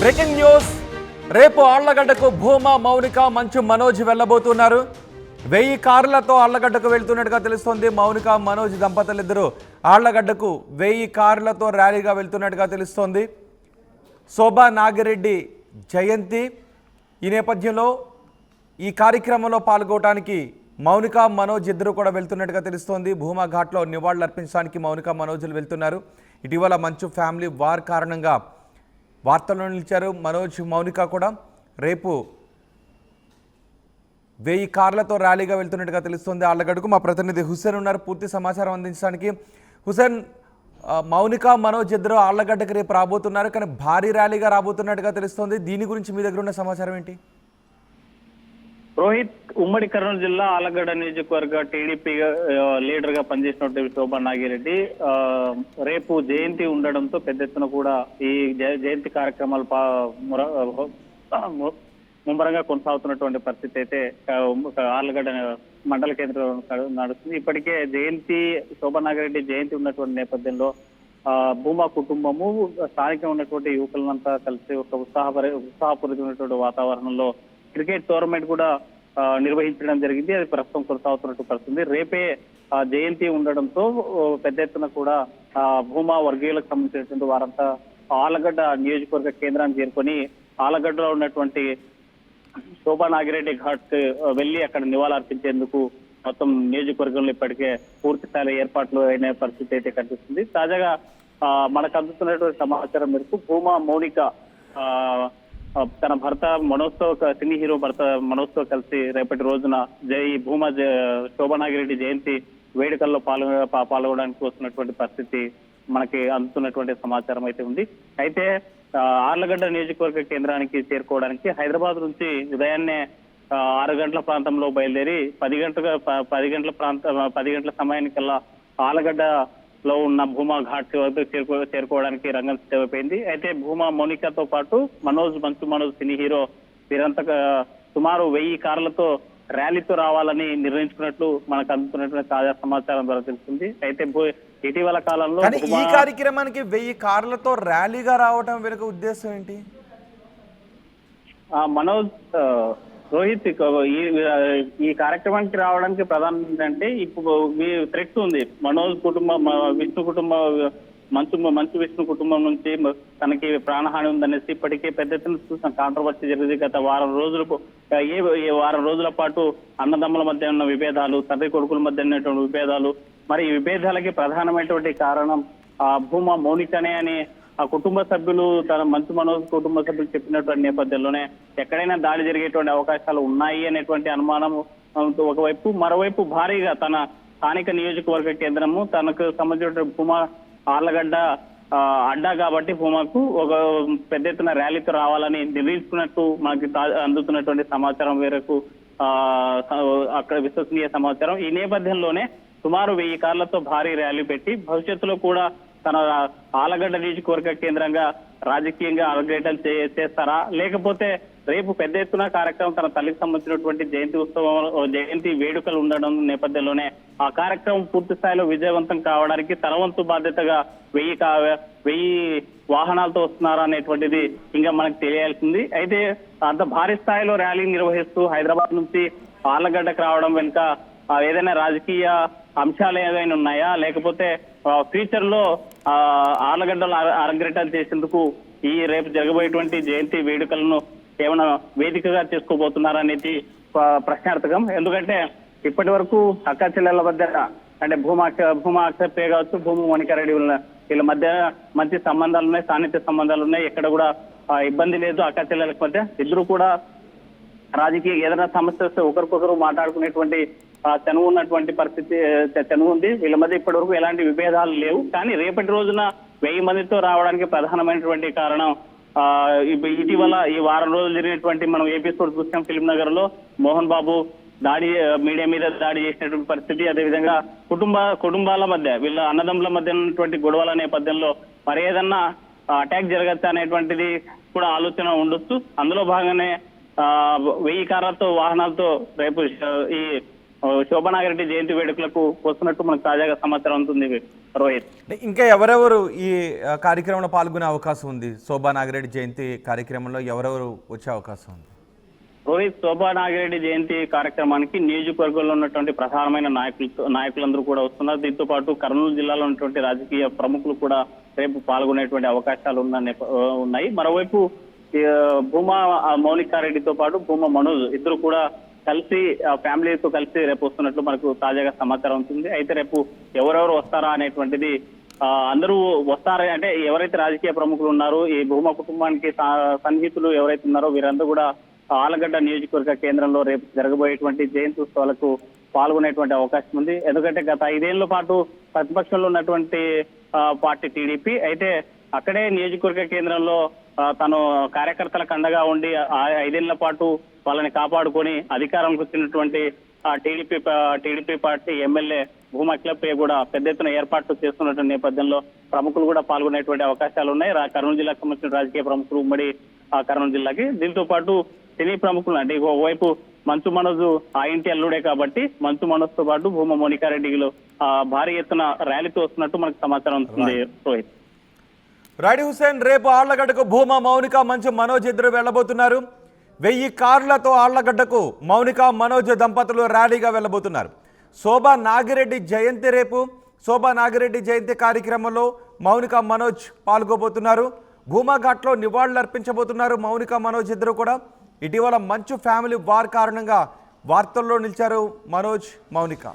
Breaking news. రేపు ఆళ్లగడ్డకు భూమా, మౌనిక, మంచు మనోజ్ వెళ్లబోతున్నారు. 1000 కార్లతో ఆళ్లగడ్డకు వెళ్తున్నట్టుగా తెలుస్తోంది. మౌనిక, మనోజ్ దంపతులిద్దరూ ఆళ్లగడ్డకు 1000 కార్లతో ర్యాలీగా వెళ్తున్నట్టుగా తెలుస్తోంది. శోభా నాగిరెడ్డి జయంతి. ఈ నేపథ్యంలో ఈ కార్యక్రమంలో పాల్గొనడానికి మౌనిక, మనోజ్ ఇద్దరు కూడా వెళ్తున్నట్టుగా తెలుస్తోంది. భూమా ఘాట్లో నివాళులు అర్పించడానికి మౌనిక, మనోజ్లు వెళ్తున్నారు. ఇటీవల మంచు ఫ్యామిలీ వార్ కారణంగా వార్తల్లో నిలిచారు మనోజ్, మౌనిక కూడా. రేపు 1000 కార్లతో ర్యాలీగా వెళ్తున్నట్టుగా తెలుస్తుంది ఆళ్లగడ్డకు. మా ప్రతినిధి హుసేన్ ఉన్నారు పూర్తి సమాచారం అందించడానికి. హుసేన్, మౌనిక, మనోజ్ ఇద్దరు ఆళ్లగడ్డకి రేపు రాబోతున్నారు, కానీ భారీ ర్యాలీగా రాబోతున్నట్టుగా తెలుస్తోంది. దీని గురించి మీ దగ్గర ఉన్న సమాచారం ఏంటి? రోహిత్, ఉమ్మడి కర్నూలు జిల్లా ఆళ్లగడ్డ నియోజకవర్గ టీడీపీ లీడర్ గా పనిచేసినటువంటి శోభా నాగిరెడ్డి రేపు జయంతి ఉండడంతో పెద్ద ఎత్తున కూడా ఈ జయంతి కార్యక్రమాలు ముమ్మరంగా కొనసాగుతున్నటువంటి పరిస్థితి అయితే ఆళ్లగడ్డ మండల కేంద్రం నడుస్తుంది. ఇప్పటికే జయంతి, శోభా నాగిరెడ్డి జయంతి ఉన్నటువంటి నేపథ్యంలో భూమా కుటుంబము స్థానికంగా ఉన్నటువంటి యువకులంతా కలిసి ఒక ఉత్సాహపూరితమైనటువంటి వాతావరణంలో క్రికెట్ టోర్నమెంట్ కూడా నిర్వహించడం జరిగింది. అది ప్రస్తుతం కొనసాగుతున్నట్టు పరిస్థితి. రేపే జయంతి ఉండడంతో పెద్ద ఎత్తున కూడా భూమా వర్గీయులకు సంబంధించినటువంటి వారంతా ఆళ్లగడ్డ నియోజకవర్గ కేంద్రాన్ని చేరుకొని ఆళ్లగడ్డలో ఉన్నటువంటి శోభా నాగిరెడ్డి ఘాట్ వెళ్లి అక్కడ నివాళులర్పించేందుకు మొత్తం నియోజకవర్గంలో ఇప్పటికే పూర్తి స్థాయిలో ఏర్పాట్లు అయిన పరిస్థితి అయితే కనిపిస్తుంది. తాజాగా మనకు అందుతున్నటువంటి సమాచారం మేరకు భూమా, మౌనిక తన భర్త మనోజ్తో, సినీ హీరో భర్త మనోజ్తో కలిసి రేపటి రోజున భూమా శోభా నాగిరెడ్డి జయంతి వేడుకల్లో పాల్గొనడానికి వస్తున్నటువంటి పరిస్థితి మనకి అందుతున్నటువంటి సమాచారం అయితే ఉంది. అయితే ఆళ్లగడ్డ నియోజకవర్గ కేంద్రానికి చేరుకోవడానికి హైదరాబాద్ నుంచి ఉదయాన్నే 6 గంటల ప్రాంతంలో బయలుదేరి 10 గంటల సమయానికల్లా ఆళ్లగడ్డలో ఉన్న భూమా ఘాట్ వరకు చేరుకోవడానికి రంగం సిద్ధమైపోయింది. అయితే భూమా, మౌనికతో పాటు మనోజ్, మంచు మనోజ్ సినీ హీరో వీరంతా సుమారు 1000 కార్లతో ర్యాలీతో రావాలని నిర్ణయించుకున్నట్లు మనకు అందుతున్నటువంటి తాజా సమాచారం ద్వారా తెలుస్తుంది. అయితే ఇటీవల కాలంలో ఈ కార్యక్రమానికి 1000 కార్లతో ర్యాలీగా రావడం వెనుక ఉద్దేశం ఏంటి? మనోజ్, రోహిత్, ఈ కార్యక్రమానికి రావడానికి ప్రధానం ఏంటంటే ఇప్పుడు థ్రెట్ ఉంది. మనోజ్ కుటుంబం, విష్ణు కుటుంబం, మంచు విష్ణు కుటుంబం నుంచి తనకి ప్రాణహాని ఉందనేసి ఇప్పటికే పెద్ద ఎత్తున చూసిన కాంట్రవర్సీ జరిగింది. గత వారం రోజుల పాటు అన్నదమ్ముల మధ్య ఉన్న విభేదాలు, తండ్రి కొడుకుల మధ్య ఉన్నటువంటి విభేదాలు, మరి ఈ విభేదాలకి ప్రధానమైనటువంటి కారణం భూమా, మౌనికనే అని ఆ కుటుంబ సభ్యులు, తన మంచు మనోజ్ కుటుంబ సభ్యులు చెప్పినటువంటి నేపథ్యంలోనే ఎక్కడైనా దాడి జరిగేటువంటి అవకాశాలు ఉన్నాయి అనేటువంటి అనుమానం ఒకవైపు, మరోవైపు భారీగా తన స్థానిక నియోజకవర్గ కేంద్రము తనకు సంబంధించిన భూమా ఆళ్లగడ్డ అడ్డా కాబట్టి భూమాకు ఒక పెద్ద ఎత్తున ర్యాలీతో రావాలని నిర్ణయించుకున్నట్టు మనకి అందుతున్నటువంటి సమాచారం మేరకు అక్కడ విశ్వసనీయ సమాచారం. ఈ నేపథ్యంలోనే సుమారు 1000 కార్లతో భారీ ర్యాలీ పెట్టి భవిష్యత్తులో కూడా తన ఆళ్లగడ్డ నియోజకవర్గ కేంద్రంగా రాజకీయంగా అలగ్రేటలు చేస్తారా, లేకపోతే రేపు పెద్ద ఎత్తున కార్యక్రమం తన తల్లికి సంబంధించినటువంటి జయంతి వేడుకలు ఉండడం నేపథ్యంలోనే ఆ కార్యక్రమం పూర్తి స్థాయిలో విజయవంతం కావడానికి తన వంతు బాధ్యతగా 1000 వాహనాలతో వస్తున్నారా అనేటువంటిది ఇంకా మనకు తెలియాల్సింది. అయితే అంత భారీ స్థాయిలో ర్యాలీ నిర్వహిస్తూ హైదరాబాద్ నుంచి ఆళ్లగడ్డకు రావడం వెనుక ఏదైనా రాజకీయ అంశాలు ఏదైనా ఉన్నాయా, లేకపోతే ఫ్యూచర్ లో ఆళ్లగడ్డలు అరంగేట్రం చేసేందుకు ఈ రేపు జరగబోయేటువంటి జయంతి వేడుకలను ఏమైనా వేదికగా చేసుకోబోతున్నారా అనేది ప్రశ్నార్థకం. ఎందుకంటే ఇప్పటి వరకు అక్క చెల్లెల మధ్య, అంటే భూమా అక్షరప్రియ కావచ్చు, భూమి మౌనికారెడ్డి వీళ్ళ మధ్య మంచి సంబంధాలు ఉన్నాయి, సాన్నిధ్య సంబంధాలు ఉన్నాయి. ఎక్కడ కూడా ఇబ్బంది లేదు అక్క చెల్లెల మధ్య. ఇద్దరు కూడా రాజకీయ ఏదైనా సమస్య వస్తే ఒకరికొకరు మాట్లాడుకునేటువంటి చనువు ఉన్నటువంటి పరిస్థితి చనువు ఉంది. వీళ్ళ మధ్య ఇప్పటి వరకు ఎలాంటి విభేదాలు లేవు. కానీ రేపటి రోజున 1000 మందితో రావడానికి ప్రధానమైనటువంటి కారణం ఇటీవల ఈ వారం రోజులు జరిగినటువంటి మనం ఎపిసోడ్ చూసాం. ఫిల్మ్ నగర్ లో మోహన్ బాబు మీడియా మీద దాడి చేసినటువంటి పరిస్థితి, అదేవిధంగా కుటుంబాల మధ్య, వీళ్ళ అన్నదమ్ముల మధ్య ఉన్నటువంటి గొడవల నేపథ్యంలో మరి ఏదన్నా అటాక్ జరగచ్చా అనేటువంటిది కూడా ఆలోచన ఉండొచ్చు. అందులో భాగంగానే 1000 కార్లతో వాహనాలతో రేపు ఈ శోభా నాగిరెడ్డి జయంతి వేడుకలకు వస్తున్నట్టు మనకు తాజాగా సమాచారం ఉంటుంది. రోహిత్. ఇంకా ఎవరెవరు ఈ కార్యక్రమంలో పాల్గొనే అవకాశం ఉంది? శోభా నాగిరెడ్డి జయంతి కార్యక్రమంలో ఎవరెవరు వచ్చే అవకాశం ఉంది? రోహిత్, శోభా నాగిరెడ్డి జయంతి కార్యక్రమానికి నియోజకవర్గంలో ఉన్నటువంటి ప్రధానమైన నాయకులందరూ కూడా వస్తున్నారు. దీంతో పాటు కర్నూలు జిల్లాలో ఉన్నటువంటి రాజకీయ ప్రముఖులు కూడా రేపు పాల్గొనేటువంటి అవకాశాలు ఉన్నాయి. మరోవైపు భూమా మౌనికారెడ్డితో పాటు భూమా మనోజ్ ఇద్దరు కూడా కలిసి ఫ్యామిలీతో కలిసి రేపు వస్తున్నట్లు మనకు తాజాగా సమాచారం ఉంటుంది. అయితే రేపు ఎవరెవరు వస్తారా అనేటువంటిది అందరూ వస్తారా అంటే ఎవరైతే రాజకీయ ప్రముఖులు ఉన్నారో ఈ భూమా కుటుంబానికి సన్నిహితులు ఎవరైతే ఉన్నారో వీరందరూ కూడా ఆలగడ్డ నియోజకవర్గ కేంద్రంలో రేపు జరగబోయేటువంటి జయంతి ఉత్సవాలకు పాల్గొనేటువంటి అవకాశం ఉంది. ఎందుకంటే గత 5 ఏళ్ల పాటు ప్రతిపక్షంలో ఉన్నటువంటి పార్టీ టీడీపీ అయితే అక్కడే నియోజకవర్గ కేంద్రంలో తను కార్యకర్తలకు అండగా ఉండి 5 ఏళ్ల పాటు వాళ్ళని కాపాడుకొని అధికారంకి వచ్చినటువంటి TDP party MLA Bhuma Akhilapriya కూడా పెద్ద ఎత్తున ఏర్పాట్లు చేస్తున్నటువంటి నేపథ్యంలో ప్రముఖులు కూడా పాల్గొనేటువంటి అవకాశాలు ఉన్నాయి. కర్నూలు జిల్లాకు సంబంధించిన రాజకీయ ప్రముఖులు ఉమ్మడి కర్నూలు జిల్లాకి. దీంతో పాటు సినీ ప్రముఖులు అంటే ఒకవైపు మంచు మనోజ్ ఆ ఇంటి అల్లుడే కాబట్టి మంచు మనోజ్ తో పాటు భూమా మౌనికారెడ్డిలో భారీ ఎత్తున ర్యాలీతో వస్తున్నట్టు మనకు సమాచారం ఉంటుంది. రోహిత్, రాడి హుసేన్, రేపు ఆళ్లగడ్డకు భూమా మౌనిక మంచు మనోజ్ ఇద్దరు వెళ్లబోతున్నారు. 1000 కార్లతో ఆళ్లగడ్డకు మౌనిక మనోజ్ దంపతులు ర్యాలీగా వెళ్లబోతున్నారు. శోభా నాగిరెడ్డి జయంతి రేపు. శోభా నాగిరెడ్డి జయంతి కార్యక్రమంలో మౌనిక మనోజ్ పాల్గొబోతున్నారు. భూమాఘాట్లో నివాళులు అర్పించబోతున్నారు మౌనిక మనోజ్ ఇద్దరు కూడా. ఇటీవల మంచు ఫ్యామిలీ వార్ కారణంగా వార్తల్లో నిలిచారు మనోజ్, మౌనిక.